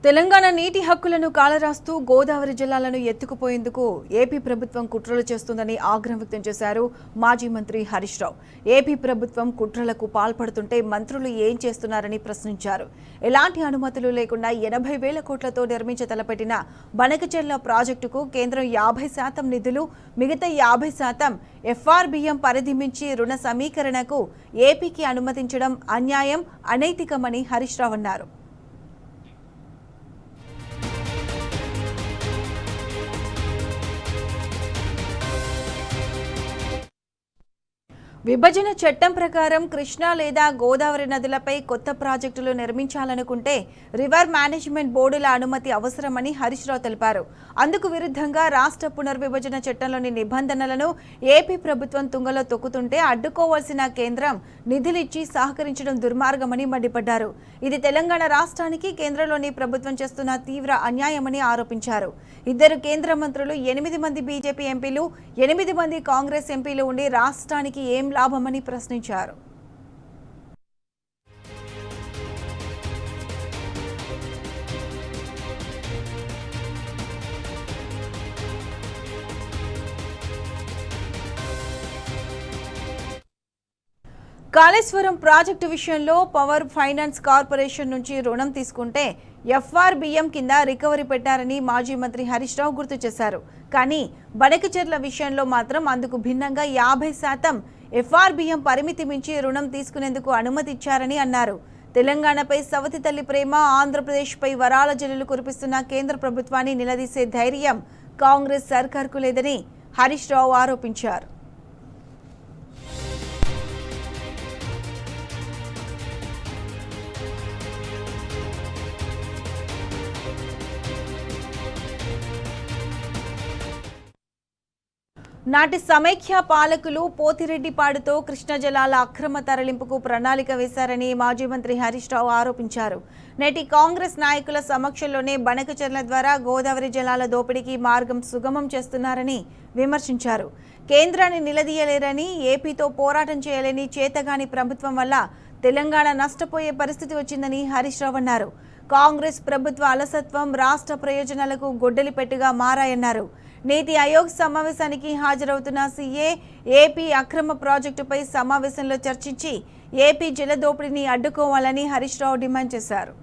తెలంగాణ నీటి హక్కులను కాలరాస్తూ గోదావరి జిల్లాలను ఎత్తుకుపోయేందుకు ఏపీ ప్రభుత్వం కుట్రలు చేస్తుందని ఆగ్రహం వ్యక్తం చేశారు మాజీ మంత్రి హరీష్ రావు. ఏపీ ప్రభుత్వం కుట్రలకు పాల్పడుతుంటే మంత్రులు ఏం చేస్తున్నారని ప్రశ్నించారు. ఎలాంటి అనుమతులు లేకుండా 80,000 కోట్లతో నిర్మించ తలపెట్టిన బనకచెర్ల ప్రాజెక్టుకు కేంద్రం 50% నిధులు, మిగతా 50% ఎఫ్ఆర్బిఎం పరిధి మించి రుణ సమీకరణకు ఏపీకి అనుమతించడం అన్యాయం, అనైతికమని హరీష్ రావు అన్నారు. విభజన చట్టం ప్రకారం కృష్ణా లేదా గోదావరి నదులపై కొత్త ప్రాజెక్టులు నిర్మించాలనుకుంటే రివర్ మేనేజ్మెంట్ బోర్డుల అనుమతి అవసరమని హరీష్ రావు తెలిపారు. అందుకు విరుద్ధంగా రాష్ట్ర పునర్విభజన చట్టంలోని నిబంధనలను ఏపీ ప్రభుత్వం తుంగలో తొక్కుతుంటే అడ్డుకోవాల్సిన కేంద్రం నిధులిచ్చి సహకరించడం దుర్మార్గమని మండిపడ్డారు. ఇది తెలంగాణ రాష్ట్రానికి కేంద్రంలోని ప్రభుత్వం చేస్తున్న తీవ్ర అన్యాయమని ఆరోపించారు. 2 కేంద్ర మంత్రులు, 8 మంది బీజేపీ ఎంపీలు, 8 మంది కాంగ్రెస్ ఎంపీలు ఉండి రాష్ట్రానికి ఏం లాభమని ప్రశ్నించారు. కాళేశ్వరం ప్రాజెక్టు విషయంలో పవర్ ఫైనాన్స్ కార్పొరేషన్ నుంచి రుణం తీసుకుంటే ఎఫ్ఆర్బిఎం కింద రికవరీ పెట్టారని మాజీ మంత్రి హరీష్ రావు గుర్తు చేశారు. కానీ బనకచెర్ల విషయంలో మాత్రం అందుకు భిన్నంగా 50% ఎఫ్ఆర్బిఎం పరిమితి మించి రుణం తీసుకునేందుకు అనుమతి ఇచ్చారని అన్నారు. తెలంగాణపై సవతి తల్లి ప్రేమ, ఆంధ్రప్రదేశ్పై వరాల జల్లులు కురిపిస్తున్న కేంద్ర ప్రభుత్వాన్ని నిలదీసే ధైర్యం కాంగ్రెస్ సర్కార్కు లేదని హరీష్ రావు ఆరోపించారు. నాటి సమైక్య పాలకులు పోతిరెడ్డిపాడుతో కృష్ణా జలాల అక్రమ తరలింపుకు ప్రణాళిక వేశారని మాజీ మంత్రి హరీష్ రావు ఆరోపించారు. నేటి కాంగ్రెస్ నాయకుల సమక్షంలోనే బనకచెర్ల ద్వారా గోదావరి జలాల దోపిడీకి మార్గం సుగమం చేస్తున్నారని విమర్శించారు. కేంద్రాన్ని నిలదీయలేరని, ఏపీతో పోరాటం చేయలేని చేతగాని ప్రభుత్వం వల్ల తెలంగాణ నష్టపోయే పరిస్థితి వచ్చిందని హరీష్ రావు అన్నారు. కాంగ్రెస్ ప్రభుత్వ అలసత్వం రాష్ట్ర ప్రయోజనాలకు గొడ్డలిపెట్టుగా మారాయన్నారు. నీతి ఆయోగ్ సమావేశానికి హాజరవుతున్న సీఏ ఏపీ అక్రమ ప్రాజెక్టుపై సమావేశంలో చర్చించి ఏపీ జల దోపిడీని అడ్డుకోవాలని హరీష్ రావు డిమాండ్ చేశారు.